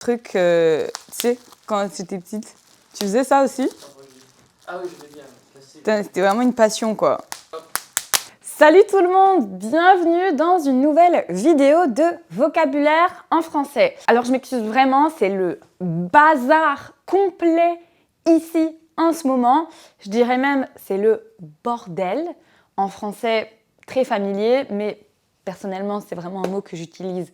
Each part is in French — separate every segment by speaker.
Speaker 1: Truc, tu sais, quand j'étais petite. Tu faisais ça aussi?
Speaker 2: Ah oui, je veux bien.
Speaker 1: C'était vraiment une passion, quoi. Salut tout le monde, bienvenue dans une nouvelle vidéo de vocabulaire en français. Alors je m'excuse vraiment, c'est le bazar complet ici en ce moment. Je dirais même c'est le bordel. En français très familier, mais personnellement c'est vraiment un mot que j'utilise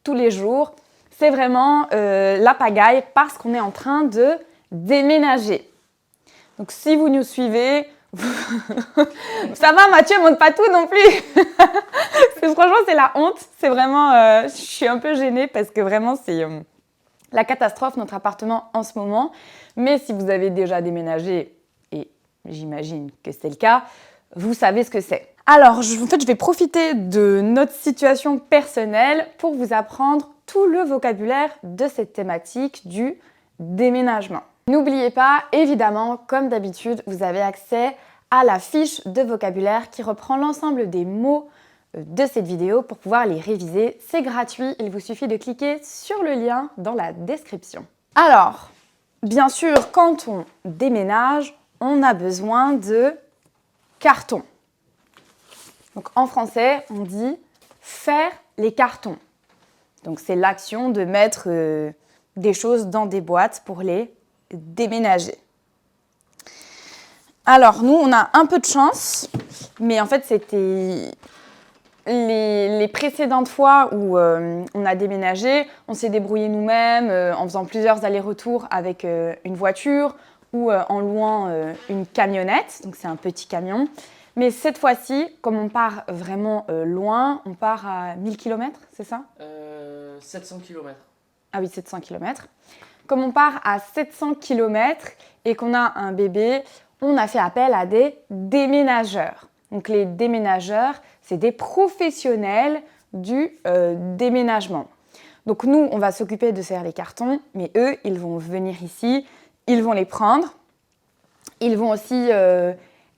Speaker 1: tous les jours. C'est vraiment la pagaille parce qu'on est en train de déménager. Donc si vous nous suivez, ça va Mathieu, monte pas tout non plus. Franchement c'est la honte, c'est vraiment, je suis un peu gênée parce que vraiment c'est la catastrophe notre appartement en ce moment. Mais si vous avez déjà déménagé, et j'imagine que c'est le cas, vous savez ce que c'est. Alors en fait je vais profiter de notre situation personnelle pour vous apprendre tout le vocabulaire de cette thématique du déménagement. N'oubliez pas, évidemment, comme d'habitude, vous avez accès à la fiche de vocabulaire qui reprend l'ensemble des mots de cette vidéo pour pouvoir les réviser. C'est gratuit, il vous suffit de cliquer sur le lien dans la description. Alors, bien sûr, quand on déménage, on a besoin de cartons. Donc en français, on dit faire les cartons. Donc c'est l'action de mettre des choses dans des boîtes pour les déménager. Alors nous, on a un peu de chance, mais en fait c'était les précédentes fois où on a déménagé, on s'est débrouillé nous-mêmes en faisant plusieurs allers-retours avec une voiture ou en louant une camionnette, donc c'est un petit camion. Mais cette fois-ci, comme on part vraiment loin, on part à 1000 km, c'est ça
Speaker 2: 700 km.
Speaker 1: Ah oui, 700 km. Comme on part à 700 km et qu'on a un bébé, on a fait appel à des déménageurs. Donc les déménageurs, c'est des professionnels du déménagement. Donc nous, on va s'occuper de faire les cartons, mais eux, ils vont venir ici, ils vont les prendre. Ils vont aussi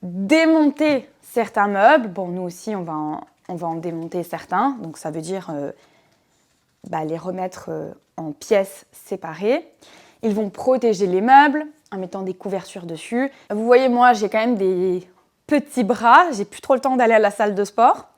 Speaker 1: démonter certains meubles. Bon, nous aussi, on va en démonter certains. Donc ça veut dire les remettre en pièces séparées. Ils vont protéger les meubles en mettant des couvertures dessus. Vous voyez, moi, j'ai quand même des petits bras. J'ai plus trop le temps d'aller à la salle de sport.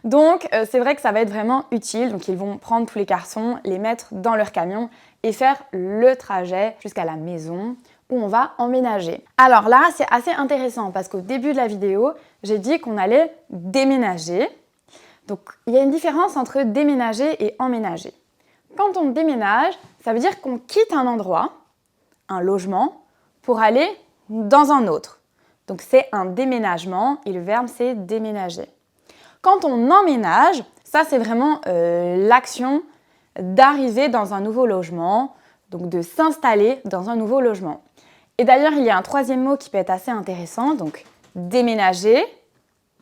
Speaker 1: Donc, c'est vrai que ça va être vraiment utile. Donc, ils vont prendre tous les cartons, les mettre dans leur camion et faire le trajet jusqu'à la maison où on va emménager. Alors là, c'est assez intéressant parce qu'au début de la vidéo, j'ai dit qu'on allait déménager. Donc, il y a une différence entre déménager et emménager. Quand on déménage, ça veut dire qu'on quitte un endroit, un logement, pour aller dans un autre. Donc, c'est un déménagement et le verbe, c'est déménager. Quand on emménage, ça, c'est vraiment l'action d'arriver dans un nouveau logement, donc de s'installer dans un nouveau logement. Et d'ailleurs, il y a un troisième mot qui peut être assez intéressant, donc déménager,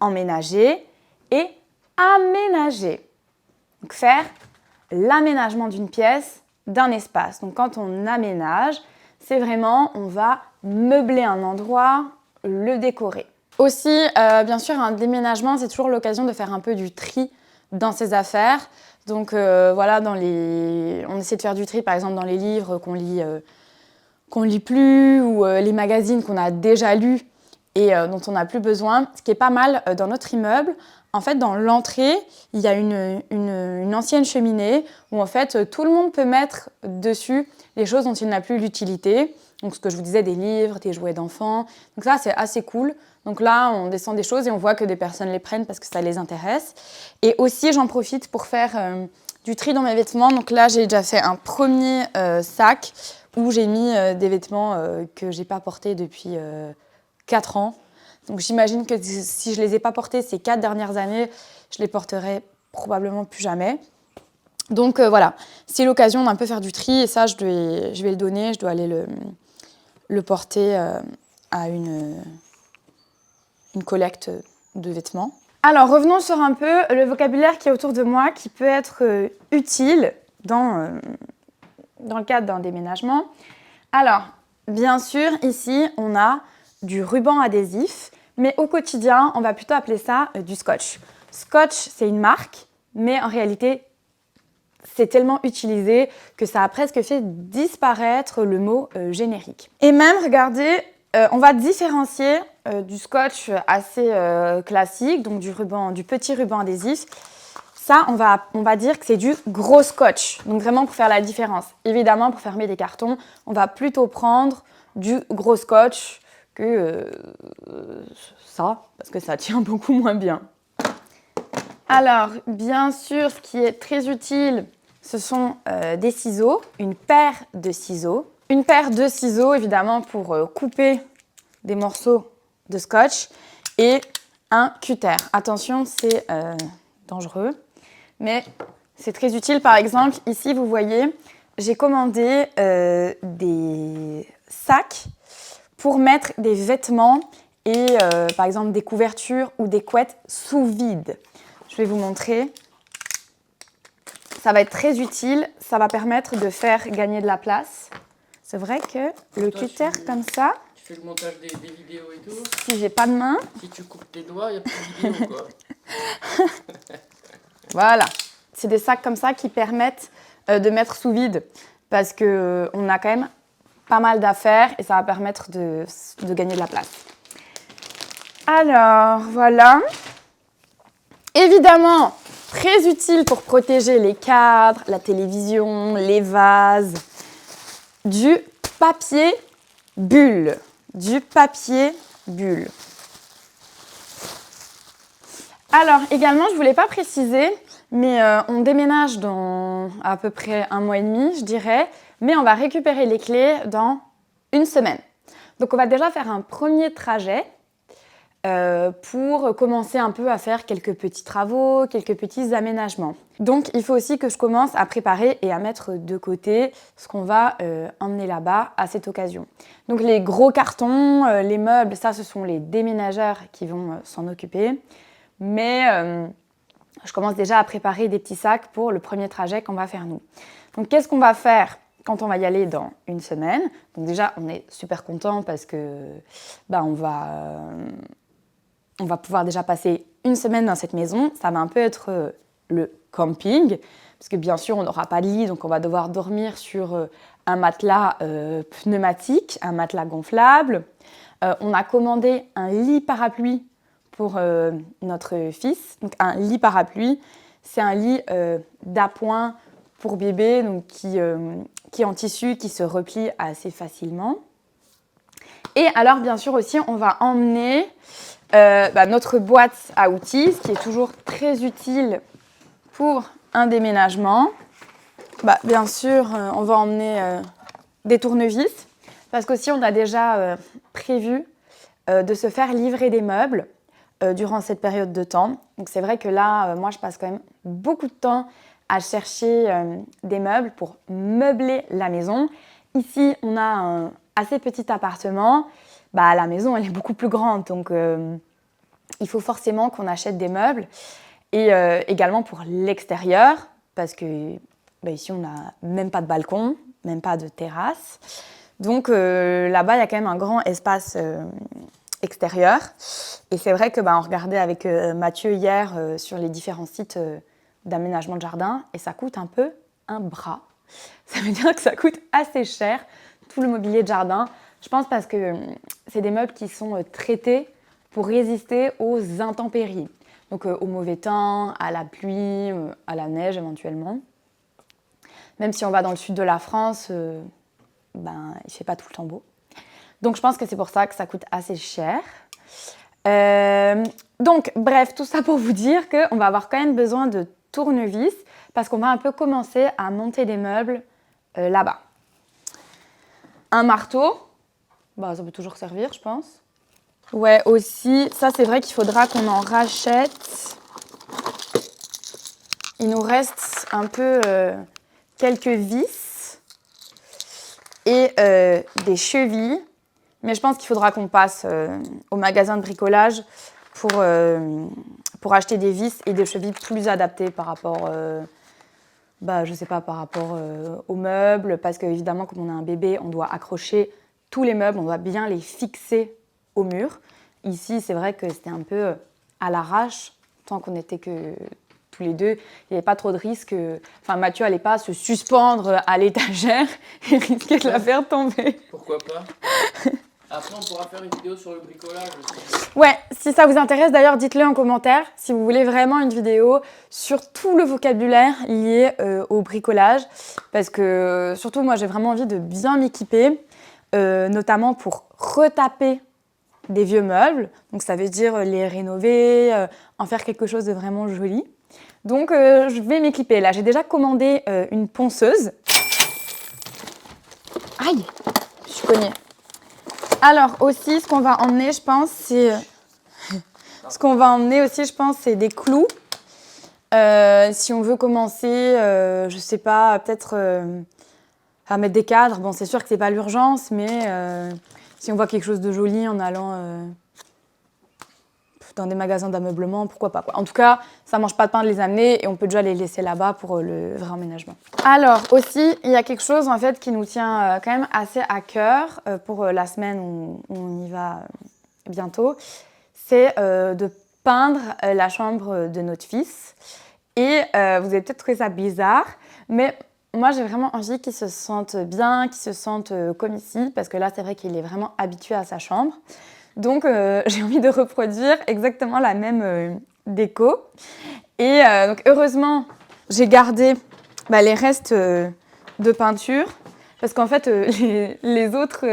Speaker 1: emménager et aménager. Donc faire l'aménagement d'une pièce, d'un espace. Donc quand on aménage, c'est vraiment, on va meubler un endroit, le décorer. Aussi, bien sûr, un déménagement, c'est toujours l'occasion de faire un peu du tri dans ses affaires. Donc voilà, on essaie de faire du tri, par exemple, dans les livres qu'on lit plus ou les magazines qu'on a déjà lus et dont on n'a plus besoin. Ce qui est pas mal dans notre immeuble, en fait, dans l'entrée, il y a une ancienne cheminée où en fait tout le monde peut mettre dessus les choses dont il n'a plus l'utilité. Donc ce que je vous disais, des livres, des jouets d'enfants. Donc ça, c'est assez cool. Donc là, on descend des choses et on voit que des personnes les prennent parce que ça les intéresse. Et aussi, j'en profite pour faire du tri dans mes vêtements. Donc là, j'ai déjà fait un premier sac où j'ai mis des vêtements que j'ai pas portés depuis 4 ans. Donc j'imagine que si je les ai pas portés ces 4 dernières années, je les porterai probablement plus jamais. Donc voilà, c'est l'occasion d'un peu faire du tri et ça, je vais le donner, je dois aller le porter à une collecte de vêtements. Alors revenons sur un peu le vocabulaire qui est autour de moi qui peut être utile dans le cadre d'un déménagement. Alors, bien sûr, ici, on a du ruban adhésif, mais au quotidien, on va plutôt appeler ça du scotch. Scotch, c'est une marque, mais en réalité, c'est tellement utilisé que ça a presque fait disparaître le mot générique. Et même, regardez, on va différencier du scotch assez classique, donc du petit ruban adhésif. Ça, on va dire que c'est du gros scotch, donc vraiment pour faire la différence. Évidemment, pour fermer des cartons, on va plutôt prendre du gros scotch que ça, parce que ça tient beaucoup moins bien. Alors, bien sûr, ce qui est très utile, ce sont des ciseaux, une paire de ciseaux. Une paire de ciseaux, évidemment, pour couper des morceaux de scotch et un cutter. Attention, c'est dangereux, mais c'est très utile. Par exemple, ici, vous voyez, j'ai commandé des sacs pour mettre des vêtements et, par exemple, des couvertures ou des couettes sous vide. Je vais vous montrer. Ça va être très utile. Ça va permettre de faire gagner de la place. C'est vrai que le cutter comme ça...
Speaker 2: Tu fais le montage des vidéos et tout.
Speaker 1: Si j'ai pas de main...
Speaker 2: Si tu coupes tes doigts, il n'y a plus de vidéo, quoi.
Speaker 1: Voilà. C'est des sacs comme ça qui permettent de mettre sous vide. Parce qu'on a quand même pas mal d'affaires et ça va permettre de gagner de la place. Alors, voilà. Évidemment, très utile pour protéger les cadres, la télévision, les vases. Du papier bulle. Du papier bulle. Alors, également, je ne voulais pas préciser, mais on déménage dans à peu près 1 mois et demi, je dirais, mais on va récupérer les clés dans 1 semaine. Donc, on va déjà faire un premier trajet pour commencer un peu à faire quelques petits travaux, quelques petits aménagements. Donc, il faut aussi que je commence à préparer et à mettre de côté ce qu'on va emmener là-bas à cette occasion. Donc, les gros cartons, les meubles, ça, ce sont les déménageurs qui vont s'en occuper. Mais je commence déjà à préparer des petits sacs pour le premier trajet qu'on va faire nous. Donc, qu'est-ce qu'on va faire quand on va y aller dans 1 semaine? Donc déjà, on est super content parce que on va pouvoir déjà passer 1 semaine dans cette maison. Ça va un peu être le camping, parce que bien sûr, on n'aura pas de lit, donc on va devoir dormir sur un matelas pneumatique, un matelas gonflable. On a commandé un lit parapluie pour notre fils. Donc un lit parapluie, c'est un lit d'appoint pour bébé, donc qui est en tissu, qui se replie assez facilement. Et alors, bien sûr aussi, on va emmener notre boîte à outils, ce qui est toujours très utile pour un déménagement. Bien sûr, on va emmener des tournevis, parce qu'aussi, on a déjà prévu de se faire livrer des meubles durant cette période de temps. Donc, c'est vrai que là, moi, je passe quand même beaucoup de temps à chercher des meubles pour meubler la maison. Ici, on a un assez petit appartement. La maison, elle est beaucoup plus grande, donc il faut forcément qu'on achète des meubles. Et également pour l'extérieur, parce que ici, on n'a même pas de balcon, même pas de terrasse. Donc là-bas, il y a quand même un grand espace extérieur. Et c'est vrai que on regardait avec Mathieu hier sur les différents sites d'aménagement de jardin, et ça coûte un peu un bras. Ça veut dire que ça coûte assez cher, tout le mobilier de jardin. Je pense parce que c'est des meubles qui sont traités pour résister aux intempéries. Donc au mauvais temps, à la pluie, à la neige éventuellement. Même si on va dans le sud de la France, il ne fait pas tout le temps beau. Donc je pense que c'est pour ça que ça coûte assez cher. Donc bref, tout ça pour vous dire qu'on va avoir quand même besoin de tournevis parce qu'on va un peu commencer à monter des meubles là-bas. Un marteau, ça peut toujours servir, je pense. Ouais, aussi, ça c'est vrai qu'il faudra qu'on en rachète. Il nous reste un peu quelques vis et des chevilles. Mais je pense qu'il faudra qu'on passe au magasin de bricolage pour acheter des vis et des chevilles plus adaptées par rapport, par rapport aux meubles. Parce qu'évidemment, comme on a un bébé, on doit accrocher tous les meubles, on doit bien les fixer au mur. Ici, c'est vrai que c'était un peu à l'arrache, tant qu'on n'était que tous les deux, il n'y avait pas trop de risque. Enfin, Mathieu n'allait pas se suspendre à l'étagère et risquer de la faire tomber.
Speaker 2: Pourquoi pas? Après, on pourra faire une vidéo sur le bricolage aussi.
Speaker 1: Ouais, si ça vous intéresse, d'ailleurs, dites-le en commentaire si vous voulez vraiment une vidéo sur tout le vocabulaire lié au bricolage. Parce que, surtout, moi, j'ai vraiment envie de bien m'équiper, notamment pour retaper des vieux meubles. Donc, ça veut dire les rénover, en faire quelque chose de vraiment joli. Donc, je vais m'équiper. Là, j'ai déjà commandé une ponceuse. Aïe, je suis cognée. Alors aussi, ce qu'on va emmener, je pense, c'est des clous. Si on veut commencer, je sais pas, peut-être à mettre des cadres. Bon, c'est sûr que c'est pas l'urgence, mais si on voit quelque chose de joli en allant dans des magasins d'ameublement, pourquoi pas, quoi. En tout cas, ça mange pas de pain de les amener et on peut déjà les laisser là-bas pour le vrai emménagement. Alors aussi, il y a quelque chose en fait qui nous tient quand même assez à cœur pour la semaine où on y va bientôt, c'est de peindre la chambre de notre fils. Et vous allez peut-être trouver ça bizarre, mais moi j'ai vraiment envie qu'il se sente bien, qu'il se sente comme ici, parce que là c'est vrai qu'il est vraiment habitué à sa chambre. Donc j'ai envie de reproduire exactement la même déco. Et donc heureusement, j'ai gardé les restes de peinture. Parce qu'en fait, les autres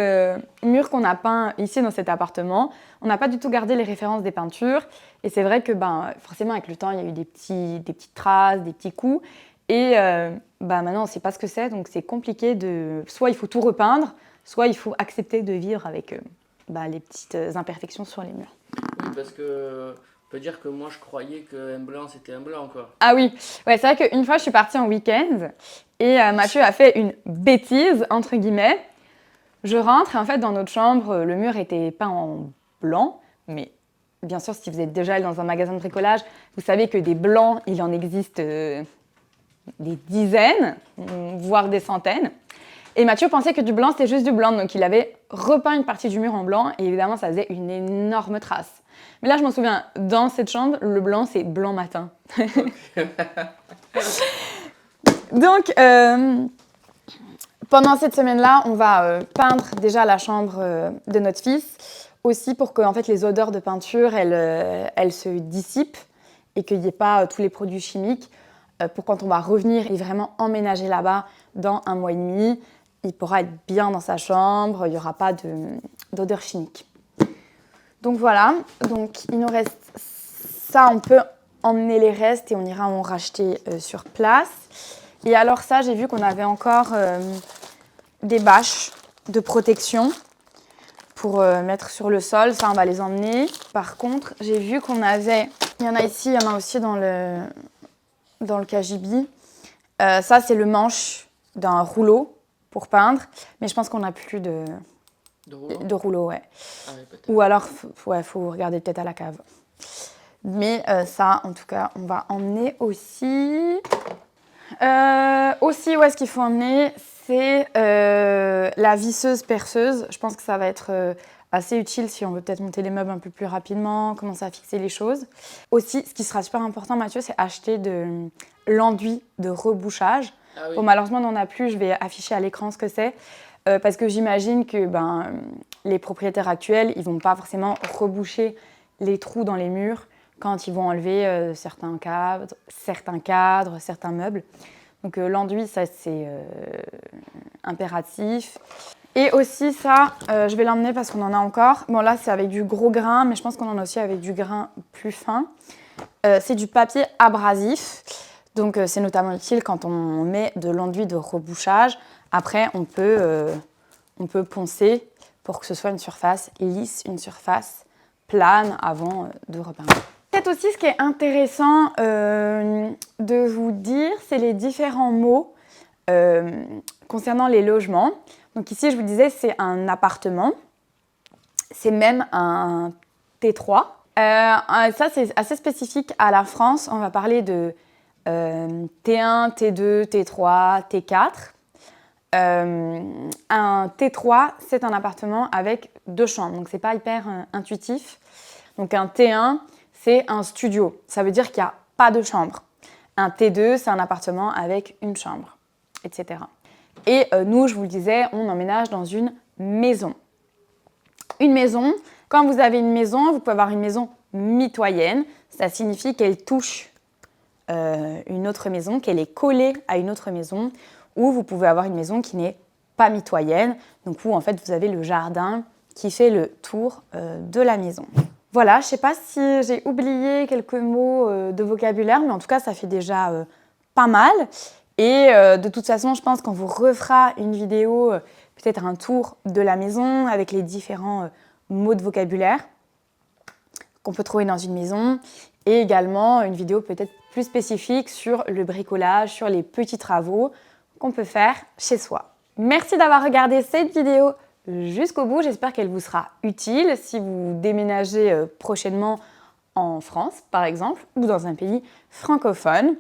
Speaker 1: murs qu'on a peints ici dans cet appartement, on n'a pas du tout gardé les références des peintures. Et c'est vrai que forcément, avec le temps, il y a eu des petites traces, des petits coups. Et maintenant, on ne sait pas ce que c'est. Donc c'est compliqué de... Soit il faut tout repeindre, soit il faut accepter de vivre avec les petites imperfections sur les murs.
Speaker 2: Oui, parce que on peut dire que moi je croyais qu'un blanc c'était un blanc, quoi.
Speaker 1: Ah oui, ouais, c'est vrai qu'une fois je suis partie en week-end et Mathieu a fait une bêtise, entre guillemets. Je rentre et en fait dans notre chambre, le mur était peint en blanc, mais bien sûr si vous êtes déjà allé dans un magasin de bricolage, vous savez que des blancs, il en existe des dizaines, voire des centaines. Et Mathieu pensait que du blanc, c'était juste du blanc. Donc, il avait repeint une partie du mur en blanc. Et évidemment, ça faisait une énorme trace. Mais là, je m'en souviens, dans cette chambre, le blanc, c'est blanc matin. Donc, pendant cette semaine-là, on va peindre déjà la chambre de notre fils. Aussi pour que en fait, les odeurs de peinture, elles se dissipent. Et qu'il n'y ait pas tous les produits chimiques. Pour quand on va revenir et vraiment emménager là-bas dans 1 mois et demi, il pourra être bien dans sa chambre, il n'y aura pas d'odeur chimique. Donc voilà, donc il nous reste ça, on peut emmener les restes et on ira en racheter sur place. Et alors ça, j'ai vu qu'on avait encore des bâches de protection pour mettre sur le sol, ça on va les emmener. Par contre, j'ai vu qu'on avait, il y en a ici, il y en a aussi dans le cagibi. Ça c'est le manche d'un rouleau pour peindre, mais je pense qu'on n'a plus de rouleau, ouais.
Speaker 2: Ah oui, peut-être.
Speaker 1: Ou alors, faut regarder peut-être à la cave. Mais ça, en tout cas, on va emmener aussi. Aussi, où est-ce qu'il faut emmener, c'est la visseuse perceuse. Je pense que ça va être assez utile si on veut peut-être monter les meubles un peu plus rapidement, commencer à fixer les choses. Aussi, ce qui sera super important, Mathieu, c'est acheter de l'enduit de rebouchage.
Speaker 2: Ah oui.
Speaker 1: Bon, malheureusement, on n'en a plus. Je vais afficher à l'écran ce que c'est. Parce que j'imagine que les propriétaires actuels, ils ne vont pas forcément reboucher les trous dans les murs quand ils vont enlever certains cadres, certains meubles. Donc l'enduit, ça c'est impératif. Et aussi ça, je vais l'emmener parce qu'on en a encore. Bon là c'est avec du gros grain, mais je pense qu'on en a aussi avec du grain plus fin. C'est du papier abrasif. Donc c'est notamment utile quand on met de l'enduit de rebouchage. Après on peut poncer pour que ce soit une surface lisse, une surface plane avant de repeindre. Peut-être aussi ce qui est intéressant de vous dire, c'est les différents mots concernant les logements. Donc ici, je vous disais, c'est un appartement, c'est même un T3. Ça, c'est assez spécifique à la France. On va parler de T1, T2, T3, T4. Un T3, c'est un appartement avec 2 chambres, donc c'est pas hyper intuitif. Donc un T1, c'est un studio. Ça veut dire qu'il n'y a pas de chambre. Un T2, c'est un appartement avec une chambre, etc. Et nous, je vous le disais, on emménage dans une maison. Une maison, quand vous avez une maison, vous pouvez avoir une maison mitoyenne. Ça signifie qu'elle touche une autre maison, qu'elle est collée à une autre maison. Ou vous pouvez avoir une maison qui n'est pas mitoyenne, donc où en fait vous avez le jardin qui fait le tour de la maison. Voilà, je ne sais pas si j'ai oublié quelques mots de vocabulaire, mais en tout cas ça fait déjà pas mal. Et de toute façon, je pense qu'on vous refera une vidéo, peut-être un tour de la maison avec les différents mots de vocabulaire qu'on peut trouver dans une maison, et également une vidéo peut-être plus spécifique sur le bricolage, sur les petits travaux qu'on peut faire chez soi. Merci d'avoir regardé cette vidéo jusqu'au bout, j'espère qu'elle vous sera utile si vous déménagez prochainement en France par exemple, ou dans un pays francophone.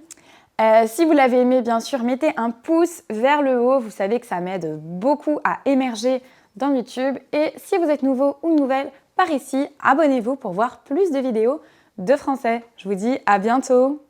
Speaker 1: Si vous l'avez aimé, bien sûr, mettez un pouce vers le haut, vous savez que ça m'aide beaucoup à émerger dans YouTube. Et si vous êtes nouveau ou nouvelle par ici, abonnez-vous pour voir plus de vidéos de français. Je vous dis à bientôt!